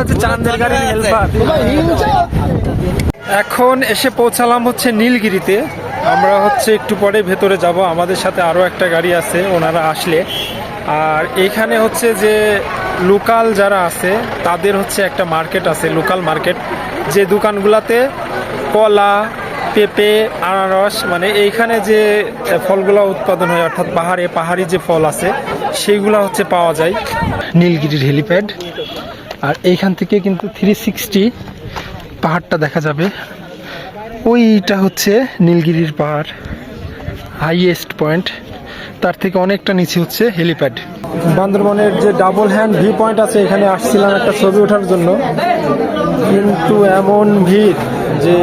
হচ্ছে চাঁদের গাড়ির হেল্পার। এখন এসে পৌঁছালাম হচ্ছে নীলগিরিতে। আমরা হচ্ছে একটু পরে ভেতরে যাব, আমাদের সাথে আরও একটা গাড়ি আছে ওনারা আসলে। আর এইখানে হচ্ছে যে লোকাল যারা আছে তাদের হচ্ছে একটা মার্কেট আছে, লোকাল মার্কেট, যে দোকানগুলোতে কলা, পেঁপে, আনারস, মানে এইখানে যে ফলগুলো উৎপাদন হয় অর্থাৎ পাহাড়ি যে ফল আছে সেইগুলো হচ্ছে পাওয়া যায়। নীলগিরির হেলিপ্যাড। আর এইখান থেকে কিন্তু 360 পাহাড়টা দেখা যাবে। ওইটা হচ্ছে নীলগিরির পাহাড়, হাইয়েস্ট পয়েন্ট। তার থেকে অনেকটা নিচে হচ্ছে হেলিপ্যাড। বান্দরবনের যে ডাবল হ্যান্ড ভিউ পয়েন্ট আছে এখানে আসছিলাম একটা ছবি ওঠার জন্য, কিন্তু এমন ভিড় যে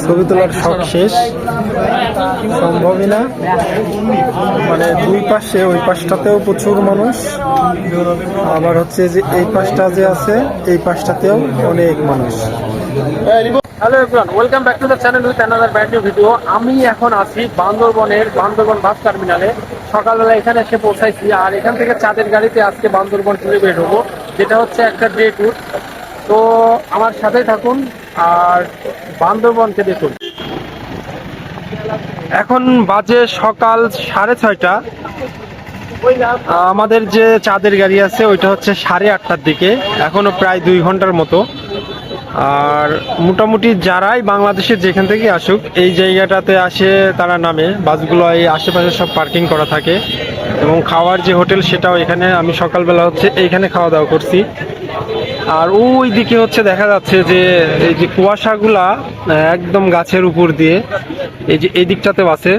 ছবি তোলার শখ শেষ, সম্ভবই না। মানে দুই পাশে, ওই পাশটাতেও প্রচুর মানুষ, আবার হচ্ছে যে এই পাশটা যে আছে এই পাশটাতেও অনেক মানুষ। Hello everyone, welcome back to the channel with another brand new video. আমি এখন আছি বান্দরবন বাস টার্মিনালে। সকালবেলা এখানে এসে পৌঁছাইছি, আর এখান থেকে চাঁদের গাড়িতে আজকে বান্দরবন ট্যুরে বের হবো, যেটা হচ্ছে একটা ডে ট্যুর। তো আমার সাথেই থাকুন আর বান্দরবনকে দেখুন। এখন বাজে সকাল 6:30। আমাদের যে চাঁদের গাড়ি আছে ওইটা হচ্ছে 8:30টার দিকে, এখনো প্রায় 2 ঘন্টার মতো। আর মোটামুটি যারাই বাংলাদেশের যেখান থেকে আসুক এই জায়গাটাতে আসে তারা নামে। বাসগুলো এই আশেপাশে সব পার্কিং করা থাকে, এবং খাওয়ার যে হোটেল সেটাও এখানে। আমি সকালবেলা হচ্ছে এইখানে খাওয়া দাওয়া করছি। আর ওই দিকে হচ্ছে দেখা যাচ্ছে যে এই যে কুয়াশাগুলা একদম গাছের উপর দিয়ে এই যে এই দিকটাতেও আছে।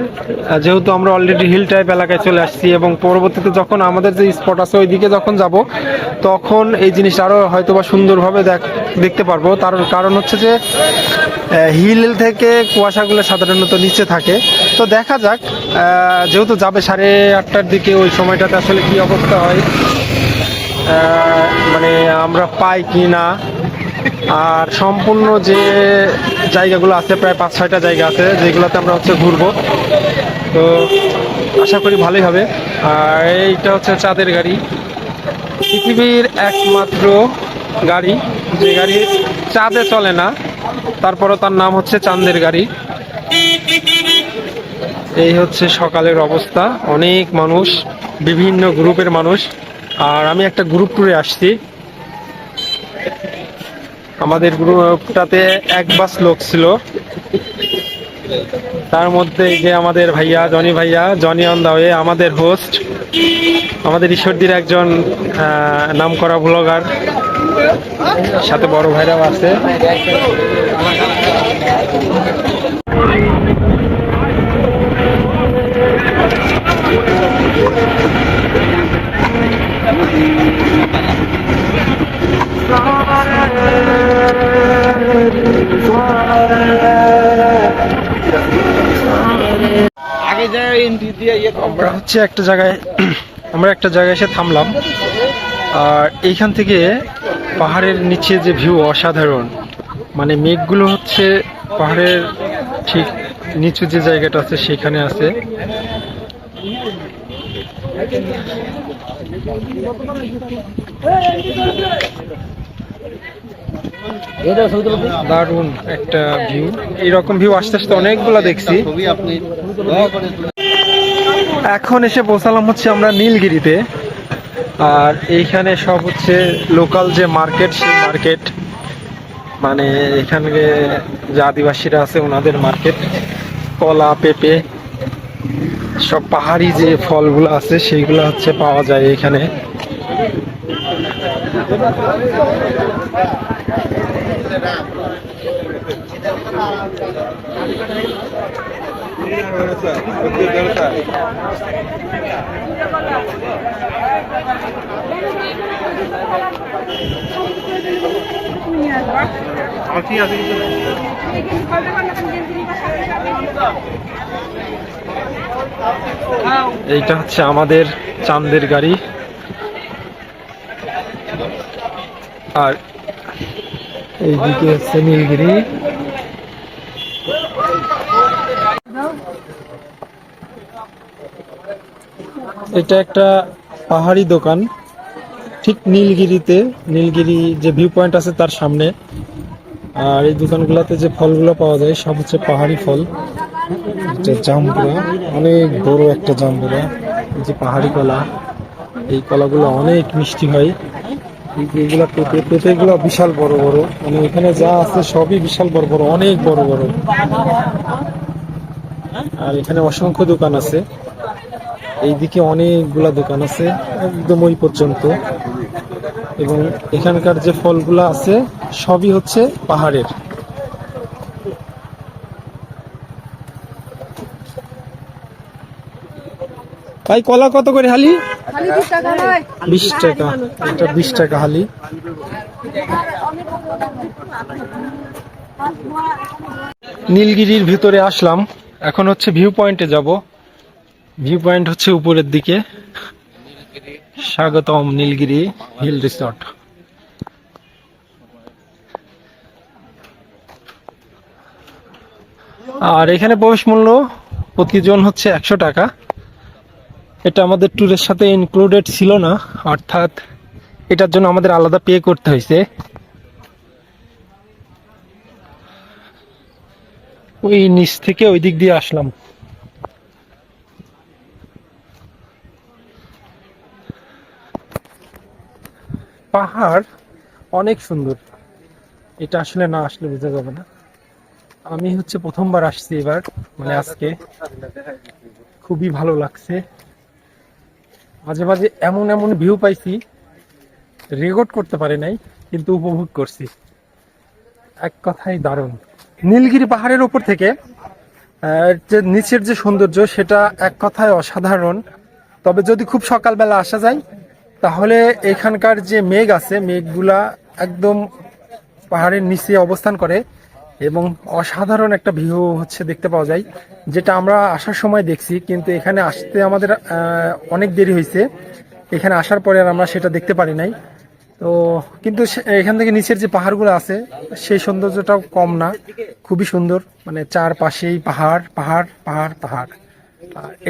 যেহেতু আমরা অলরেডি হিল টাইপ এলাকায় চলে আসছি, এবং পরবর্তীতে যখন আমাদের যে স্পট আছে ওই দিকে যখন যাব তখন এই জিনিসটা আরও হয়তোবা সুন্দরভাবে দেখতে পারবো। তার কারণ হচ্ছে যে হিল থেকে কুয়াশাগুলো সাধারণত নিচে থাকে। তো দেখা যাক, যেহেতু যাবে 8:30টার দিকে, ওই সময়টাতে আসলে কি অবস্থা হয়, মানে আমরা পাই কি না। আর সম্পূর্ণ যে জায়গাগুলো আছে প্রায় 5-6টা জায়গা আছে যেগুলোতে আমরা হচ্ছে ঘুরবো। তো আশা করি ভালোই হবে। আর এইটা হচ্ছে চাঁদের গাড়ি, পৃথিবীর একমাত্র গাড়ি যে গাড়ি চাঁদে চলে না, তারপরও তার নাম হচ্ছে চাঁদের গাড়ি। এই হচ্ছে সকালের অবস্থা, অনেক মানুষ, বিভিন্ন গ্রুপের মানুষ। আর আমি একটা গ্রুপ ট্যুরে আসছি। আমাদের গ্রুপটাতে 1 বাস লোক ছিল, তার মধ্যে এই যে আমাদের ভাইয়া জনি অন দা ওয়ে, আমাদের হোস্ট, আমাদের ঈশ্বরদীর একজন নামকরা ব্লগার, সাথে বড় ভাইরাও আছে। আমরা হচ্ছে একটা জায়গায় এসে থামলাম। আর এইখান থেকে পাহাড়ের নিচে যে ভিউ অসাধারণ, মানে মেঘগুলো হচ্ছে পাহাড়ের ঠিক নিচু যে জায়গাটা আছে সেখানে আছে। দারুণ একটা ভিউ। এইরকম ভিউ আস্তে আস্তে অনেকগুলো দেখছি। এখন এসে পৌঁছালাম হচ্ছে আমরা নীলগিরিতে। আর এইখানে সব হচ্ছে লোকাল যে মার্কেট, সেই মার্কেট, মানে এখানে যে আদিবাসীরা আছে ওনাদের মার্কেট। কলা, পেঁপে, সব পাহাড়ি যে ফলগুলো আছে সেইগুলো হচ্ছে পাওয়া যায় এখানে। এইটা হচ্ছে আমাদের চাঁদের গাড়ি। আর এইদিকে হচ্ছে নীলগিরি। এটা একটা পাহাড়ি দোকান, ঠিক নীলগিরিতে, নীলগিরি যে ভিউ পয়েন্ট আছে তার সামনে। আর এই দোকানগুলোতে যে ফলগুলো পাওয়া যায় সব হচ্ছে পাহাড়ি ফল। জাম্বুরা, অনেক বড় একটা জাম্বুরা, এই যে পাহাড়ি কলা। এই কলাগুলো অনেক মিষ্টি হয়। এইগুলা পেঁপেগুলো বিশাল বড় বড়, মানে এখানে যা আছে সবই বিশাল বড় বড়, অনেক বড় বড়। আর এখানে অসংখ্য দোকান আছে, এইদিকে অনেকগুলা দোকান আছে একদম ওই পর্যন্ত। এবং এখানকার যে ফলগুলা আছে সবই হচ্ছে পাহাড়ের। ভাই কলা কত করে হালি? 20 টাকা, এটা 20 টাকা হালি। নীলগিরির ভিতরে আসলাম, এখন হচ্ছে ভিউ পয়েন্টে যাব। ভিউ পয়েন্ট হচ্ছে উপরের দিকে। স্বাগতম নীলগিরি হিল রিসর্ট। আর এখানে প্রবেশ মূল্য প্রতিজন হচ্ছে 100 টাকা। এটা আমাদের ট্যুরের সাথে ইনক্লুডেড ছিল না, অর্থাৎ এটার জন্য আমাদের আলাদা পে করতে হয়েছে। ওই নিচ থেকে ওই দিক দিয়ে আসলাম। পাহাড় অনেক সুন্দর, এটা আসলে না আসলে বোঝা যাবে না। আমি হচ্ছে প্রথমবার আসছি এবার, মানে আজকে। খুবই ভালো লাগছে। মাঝে মাঝে এমন এমন ভিউ পাইছি, রেকর্ড করতে পারি নাই, কিন্তু উপভোগ করছি। এক কথাই দারুণ। নীলগিরি পাহাড়ের উপর থেকে যে নিচের যে সৌন্দর্য সেটা এক কথায় অসাধারণ। তবে যদি খুব সকালবেলা আসা যায় তাহলে এখানকার যে মেঘ আছে, মেঘগুলা একদম পাহাড়ের নিচে অবস্থান করে এবং অসাধারণ একটা ভিউ হচ্ছে দেখতে পাওয়া যায়, যেটা আমরা আসার সময় দেখছি। কিন্তু এখানে আসতে আমাদের অনেক দেরি হয়েছে, এখানে আসার পরে আর আমরা সেটা দেখতে পারি নাই। তো কিন্তু এখান থেকে নিচের যে পাহাড়গুলো আছে সেই সৌন্দর্যটাও কম না, খুবই সুন্দর। মানে চারপাশেই পাহাড় পাহাড় পাহাড় পাহাড়।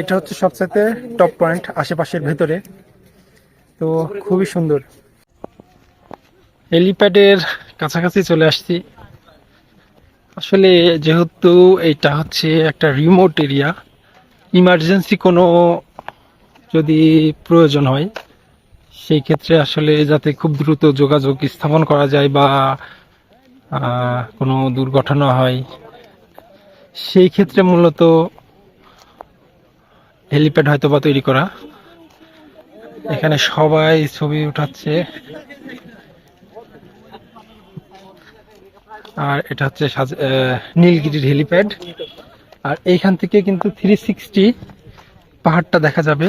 এটা হচ্ছে সবচেয়ে টপ পয়েন্ট আশেপাশের ভেতরে। তো খুবই সুন্দর। হেলিপ্যাডের কাছাকাছি চলে আসছি। আসলে যেহেতু এটা হচ্ছে একটা রিমোট এরিয়া, ইমার্জেন্সি কোনো যদি প্রয়োজন হয় সেই ক্ষেত্রে আসলে যাতে খুব দ্রুত যোগাযোগ স্থাপন করা যায় বা কোনো দুর্ঘটনা হয়, সেই ক্ষেত্রে মূলত হেলিপ্যাড হয়তো বা তৈরি করা। এখানে সবাই ছবি উঠাচ্ছে। আর এটা হচ্ছে নীলগিরির হেলিপ্যাড। আর এইখান থেকে কিন্তু 360 পাহাড়টা দেখা যাবে।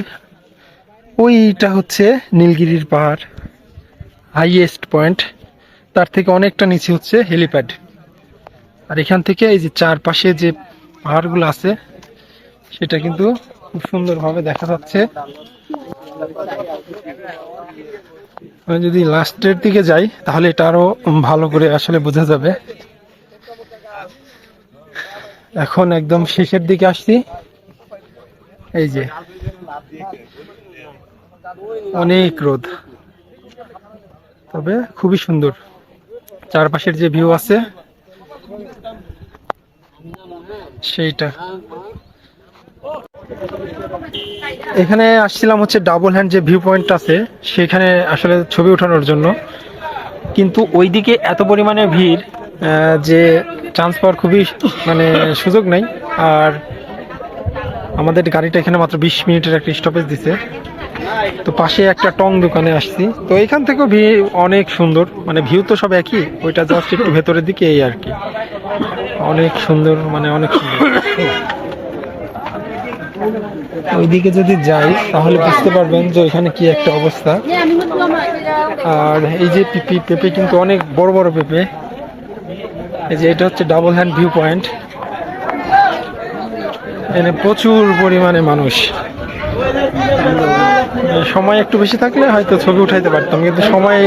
ওইটা হচ্ছে নীলগিরির পাহাড়, হাইয়েস্ট পয়েন্ট। তার থেকে অনেকটা নিচে হচ্ছে হেলিপ্যাড। আর এখান থেকে এই যে চারপাশে যে পাহাড়গুলো আছে সেটা কিন্তু খুব সুন্দরভাবে দেখা যাচ্ছে। আমি যদি লাস্টের দিকে যাই তাহলে এটা আরো ভালো করে আসলে বোঝা যাবে। এখন একদম শেষের দিকে আসছি। এই যে অনেক রোদ, তবে খুবই সুন্দর। চারপাশের যে ভিউ আছে সেইটা। এখানে আসছিলাম হচ্ছে ডাবল হ্যান্ড যে ভিউ পয়েন্ট আছে সেখানে আসলে ছবি ওঠানোর জন্য, কিন্তু ওইদিকে এত পরিমাণে ভিড় যে চান্স পাওয়ার খুবই মানে সুযোগ নাই। আর আমাদের গাড়িটা এখানে মাত্র 20 মিনিটের একটা স্টপেজ দিছে। তো পাশে একটা টং দোকানে আসছি। তো এখান থেকেও ভিউ অনেক সুন্দর, মানে ভিউ তো সব একই, ওইটা জাস্ট একটু ভেতরের দিকে এই আর কি। অনেক সুন্দর, মানে অনেক সুন্দর। ওইদিকে যদি যাই তাহলে বুঝতে পারবেন যে এখানে কি একটা অবস্থা। আর এই যে পেঁপে কিন্তু অনেক বড় বড় পেঁপে। এই যে এটা হচ্ছে ডাবল হ্যান্ড ভিউ পয়েন্ট। এখানে প্রচুর পরিমাণে মানুষ। সময় একটু বেশি থাকলে হয়তো ছবি উঠাইতে পারতাম, কিন্তু সময়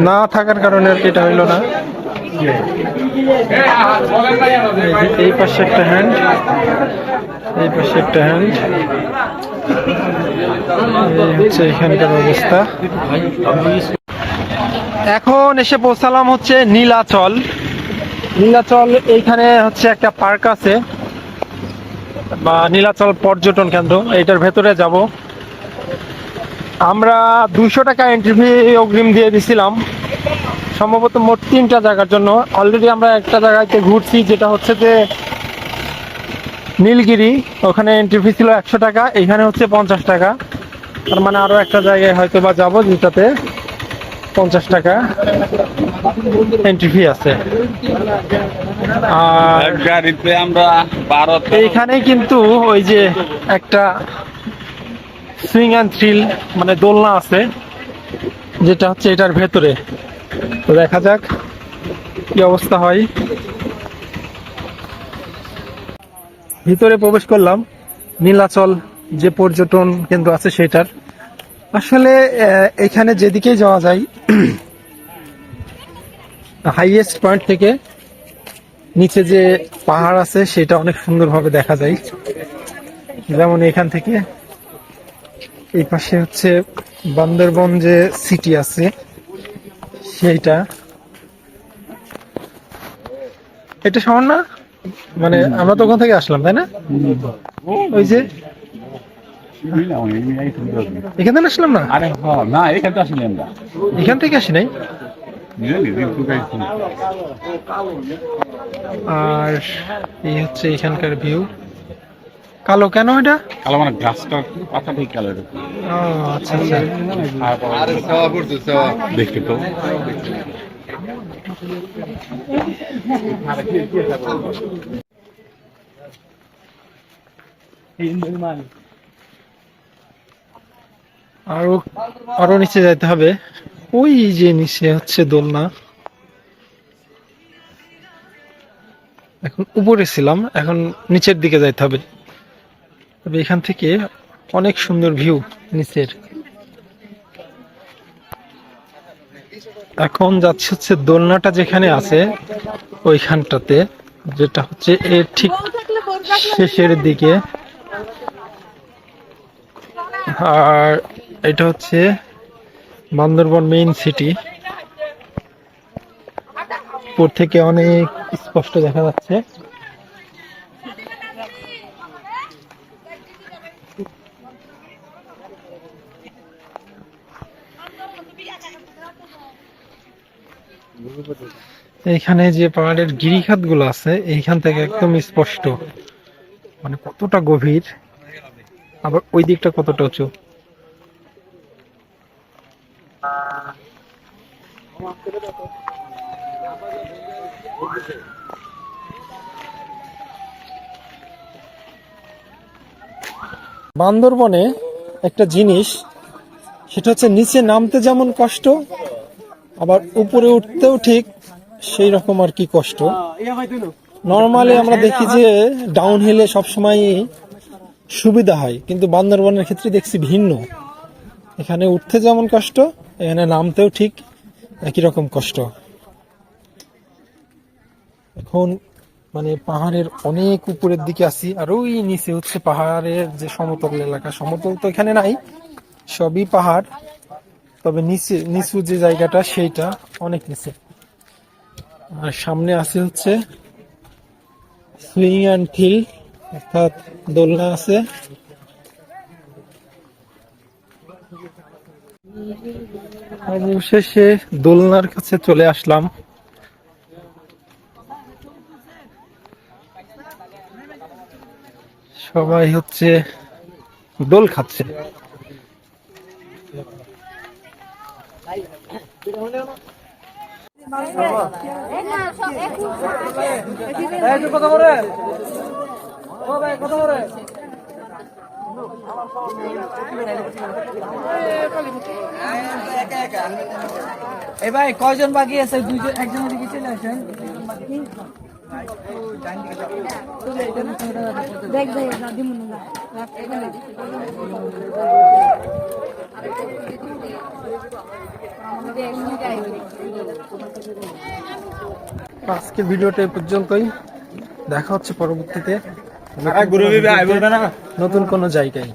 না থাকার কারণে আর কি এটা হইলো না। এই পাশে একটা হ্যান্ড, এই পাশে একটা হ্যান্ড। এই হচ্ছে এখানকার অবস্থা। এখন এসে পৌঁছালাম হচ্ছে নীলাচল। নীলাচল এইখানে হচ্ছে একটা পার্ক আছে বা নীলাচল পর্যটন কেন্দ্র, এইটার ভেতরে যাব। আমরা 200 টাকা এন্ট্রি ফি অগ্রিম দিয়ে দিছিলাম, সম্ভবত মোট 3টা জায়গার জন্য। অলরেডি আমরা একটা জায়গাতে ঘুরছি, যেটা হচ্ছে যে নীলগিরি। ওখানে এন্ট্রি ফি ছিল 100 টাকা, এখানে হচ্ছে 50 টাকা। তার মানে আরো একটা জায়গায় হয়তো বা যাবো যেটাতে 50 টাকা এন্ট্রি ফি আছে। আর গাড়িতে আমরা এইখানে কিন্তু ওই যে একটা সুইং অ্যান্ড থ্রিল মানে দোলনা আছে, যেটা হচ্ছে এটার ভেতরে। তো দেখা যাক কি অবস্থা হয়। ভিতরে প্রবেশ করলাম নীলাচল যে পর্যটন কেন্দ্র আছে সেটার। আসলে এখানে যেদিকেই যাওয়া যায়, হাইয়েস্ট পয়েন্ট থেকে নিচে যে পাহাড় আছে সেটা অনেক সুন্দরভাবে দেখা যায়। যেমন এখান থেকে এই পাশে হচ্ছে বান্দরবন যে সিটি আছে সেইটা। এটা শহর না, মানে আমরা তো ওখান থেকে আসলাম, তাই না? ওই যে এখান থেকে আসলাম না, আরে না এখানে তো আসলে আমরা এখান থেকে আসি নাই। আর এই হচ্ছে এখানকার ভিউ। কালো কেন এটা? কালো মানে গাছটা পাতা ঠিক কালো ও আচ্ছা আচ্ছা। দেখতে তো আরো আরো নিচে যাইতে হবে। ওই যে নিচে হচ্ছে দোলনা। এখন উপরে ছিলাম, এখন নিচের দিকে যাইতে হবে। তবে এখান থেকে অনেক সুন্দর ভিউ নিচের। এখন যাচ্ছে হচ্ছে দোলনাটা যেখানে আছে ওইখানটাতে, যেটা হচ্ছে এর ঠিক শেষের দিকে। আর এটা হচ্ছে বান্দরবন মেইন সিটি। উপর থেকে অনেক স্পষ্ট দেখা যাচ্ছে। এইখানে যে পাহাড়ের গিরিখাত গুলো আছে এইখান থেকে একদম স্পষ্ট, মানে কতটা গভীর, আবার ওই দিকটা কতটা উঁচু। বান্দরবনে একটা জিনিস, সেটা হচ্ছে নিচে নামতে যেমন কষ্ট, আবার উপরে উঠতেও ঠিক সেই রকম আর কি কষ্ট। নর্মালি আমরা দেখি যে ডাউন হিলে সবসময় সুবিধা হয়, কিন্তু বান্দরবনের ক্ষেত্রে দেখছি ভিন্ন। এখানে উঠতে যেমন কষ্ট, এখানে নামতেও ঠিক একই রকম কষ্ট। এখন মানে পাহাড়ের অনেক উপরের দিকে আছি, আর ওই নিচে হচ্ছে পাহাড়ের যে সমতল এলাকা। সমতল তো এখানে নাই, সবই পাহাড়, তবে নিচে নিচু যে জায়গাটা সেইটা অনেক নিচে। আর সামনে আছে হচ্ছে সুইং অ্যান্ড থ্রিল, অর্থাৎ দোলনা আছে। অবশেষে দোলনার কাছে চলে আসলাম। সবাই হচ্ছে দোল খাচ্ছে। এই ভাই কয়জন বাকি আছে? দুইজন, একজন এদিকে চলে আসেন। দেখ দেখ দাদি মনে না আজকের ভিডিওটা এই পর্যন্তই। দেখা হচ্ছে পরবর্তীতে নতুন কোনো জায়গায়।